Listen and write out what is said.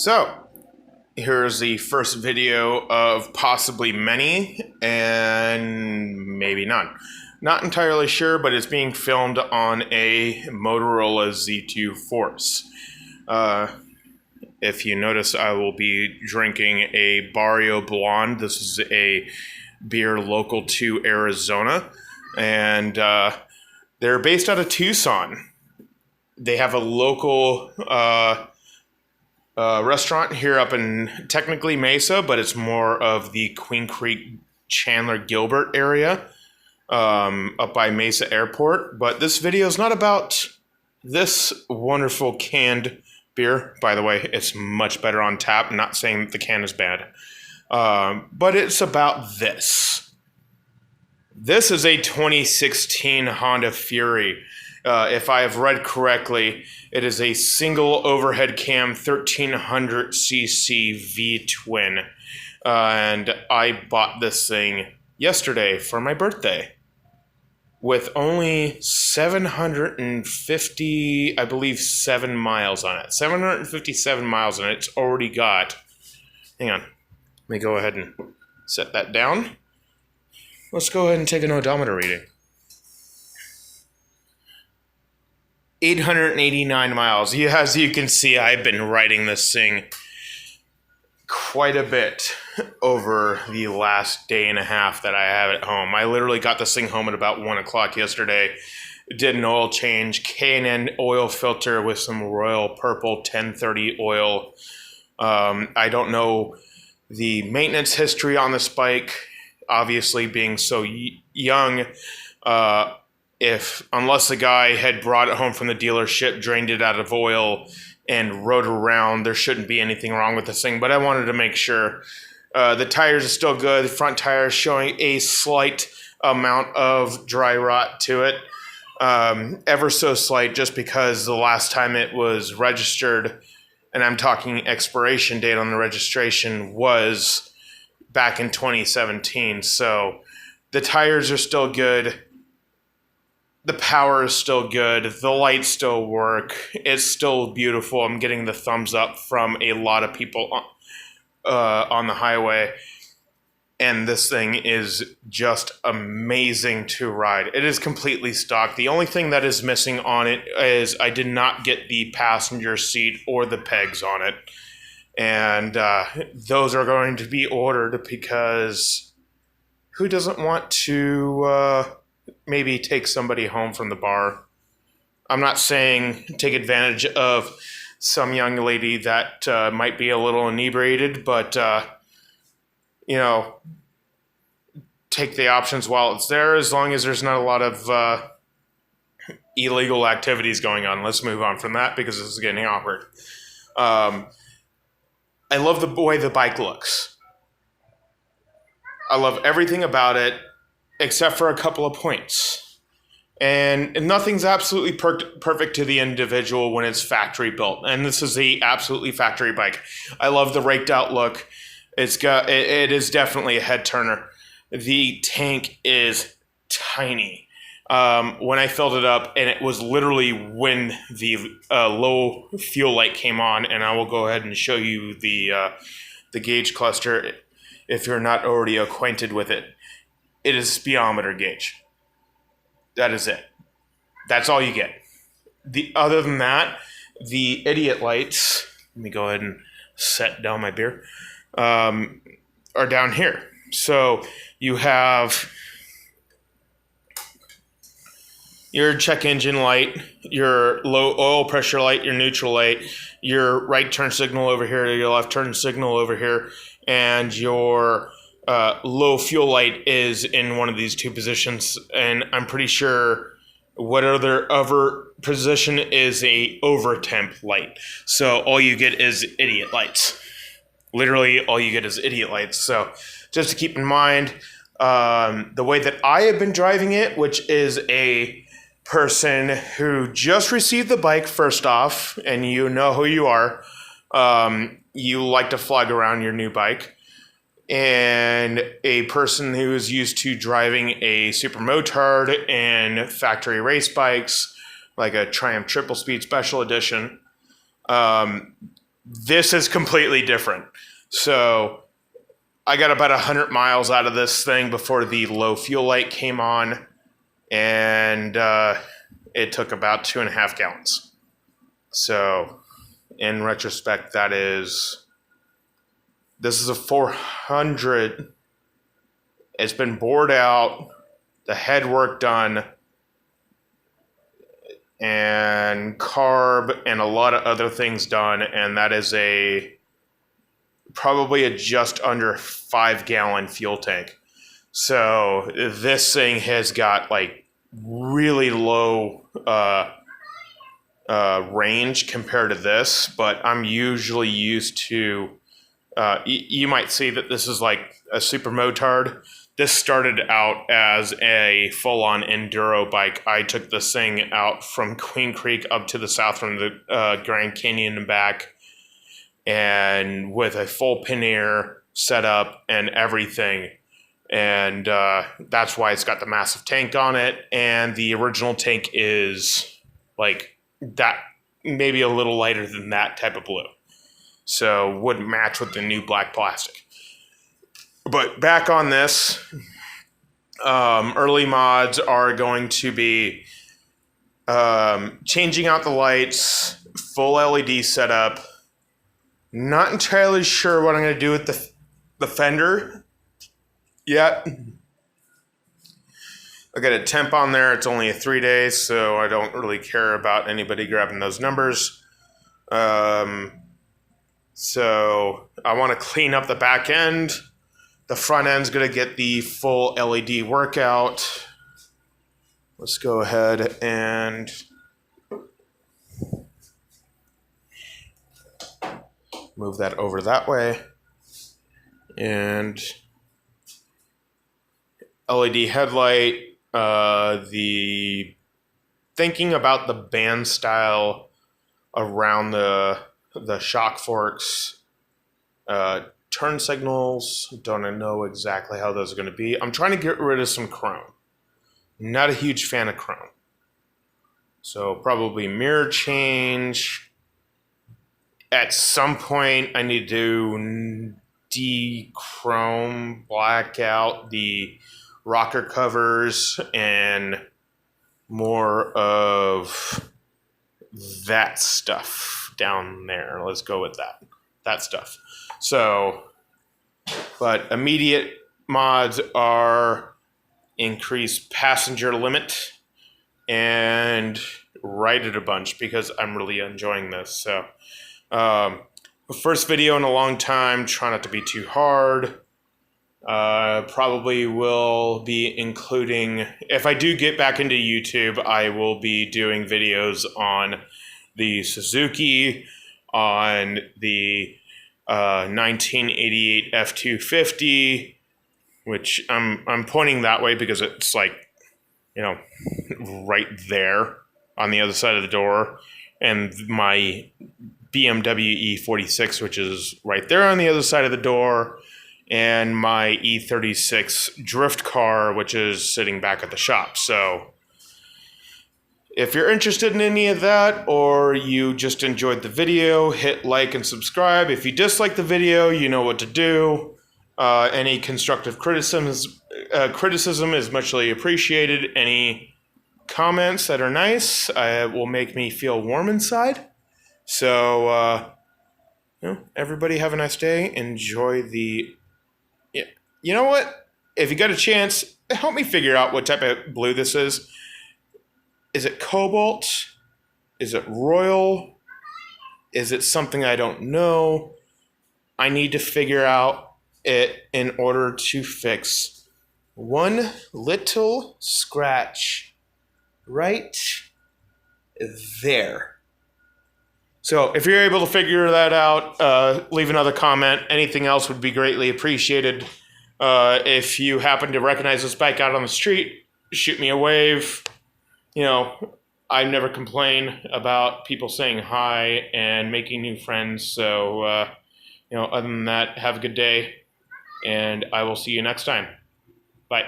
So, here's the first video of possibly many, and maybe none. Not entirely sure, but it's being filmed on a Motorola Z2 Force. If you notice, I will be drinking a Barrio Blonde. This is a beer local to Arizona, and they're based out of Tucson. They have a local restaurant here up in technically Mesa, but it's more of the Queen Creek, Chandler, Gilbert area, up by Mesa Airport. But this video is not about this wonderful canned beer. By the way, it's much better on tap. I'm not saying that the can is bad, but it's about this. This is a 2016 Honda Fury. If I have read correctly, it is a single overhead cam 1300cc V-twin. And I bought this thing yesterday for my birthday with only 750, I believe, 7 miles on it. 757 miles on it. It's already got, hang on, let me go ahead and set that down. Let's go ahead and take an odometer reading. 889 miles. As you can see, I've been riding this thing quite a bit over the last day and a half that I have at home. I literally got this thing home at about 1 o'clock yesterday. Did an oil change, K&N oil filter with some Royal Purple 1030 oil. I don't know the maintenance history on this bike. Obviously, being so young, unless the guy had brought it home from the dealership, drained it out of oil, and rode around, there shouldn't be anything wrong with this thing. But I wanted to make sure. The tires are still good. The front tire is showing a slight amount of dry rot to it. Ever so slight, just because the last time it was registered, and I'm talking expiration date on the registration, was back in 2017. So the tires are still good. The power is still good. The lights still work. It's still beautiful. I'm getting the thumbs up from a lot of people on the highway. And this thing is just amazing to ride. It is completely stock. The only thing that is missing on it is I did not get the passenger seat or the pegs on it. And those are going to be ordered because who doesn't want to maybe take somebody home from the bar? I'm not saying take advantage of some young lady that might be a little inebriated, but, take the options while it's there, as long as there's not a lot of illegal activities going on. Let's move on from that because this is getting awkward. I love the way the bike looks. I love everything about it except for a couple of points. And nothing's absolutely perfect to the individual when it's factory built. And this is the absolutely factory bike. I love the raked out look. It is definitely a head turner. The tank is tiny. When I filled it up, and it was literally when the low fuel light came on, and I will go ahead and show you the gauge cluster if you're not already acquainted with it. It is a speedometer gauge. That is it. That's all you get. Other than that, the idiot lights, let me go ahead and set down my beer, are down here. So you have your check engine light, your low oil pressure light, your neutral light, your right turn signal over here, your left turn signal over here, and your low fuel light is in one of these two positions. And I'm pretty sure what other position is a over temp light. So all you get is idiot lights. Literally all you get is idiot lights. So just to keep in mind, the way that I have been driving it, which is a person who just received the bike first off, and you know who you are. You like to flog around your new bike. And a person who is used to driving a super motard and factory race bikes, like a Triumph Triple Speed Special Edition. This is completely different. So I got about 100 miles out of this thing before the low fuel light came on, and it took about 2.5 gallons. So in retrospect, this is a 400. It's been bored out, the head work done, and carb and a lot of other things done, and that is probably a just under 5-gallon fuel tank. So this thing has got like really low range compared to this, but I'm usually used to. You might see that this is like a super motard. This started out as a full-on enduro bike. I took this thing out from Queen Creek up to the south from the Grand Canyon and back, and with a full pannier setup and everything. And that's why it's got the massive tank on it. And the original tank is like that, maybe a little lighter than that type of blue. So wouldn't match with the new black plastic. But back on this, early mods are going to be changing out the lights, full LED setup. Not entirely sure what I'm going to do with the fender yet. I got a temp on there. It's only a 3 days, so I don't really care about anybody grabbing those numbers. So I want to clean up the back end. The front end's going to get the full LED workout. Let's go ahead and move that over that way. And LED headlight, the thinking about the band style around the shock forks, turn signals, don't know exactly how those are going to be. I'm trying to get rid of some chrome. Not a huge fan of chrome. So probably mirror change. At some point, I need to de-chrome, black out the rocker covers and more of that stuff down there. Let's go with that stuff. So, but immediate mods are increase passenger limit and ride it a bunch because I'm really enjoying this. So, first video in a long time, try not to be too hard. Probably will be including, if I do get back into YouTube, I will be doing videos on the Suzuki, on the 1988 F250, which I'm pointing that way because it's like, you know, right there on the other side of the door, and my BMW E46, which is right there on the other side of the door, and my E36 drift car, which is sitting back at the shop. So if you're interested in any of that, or you just enjoyed the video, hit like and subscribe. If you dislike the video, you know what to do. Any constructive criticism is muchly appreciated. Any comments that are nice will make me feel warm inside. So, everybody have a nice day. Enjoy the... You know what? If you got a chance, help me figure out what type of blue this is. Is it cobalt? Is it royal? Is it something I don't know? I need to figure out it in order to fix one little scratch right there. So if you're able to figure that out, leave another comment. Anything else would be greatly appreciated. If you happen to recognize this bike out on the street, shoot me a wave. You know, I never complain about people saying hi and making new friends. So, other than that, have a good day, and I will see you next time. Bye.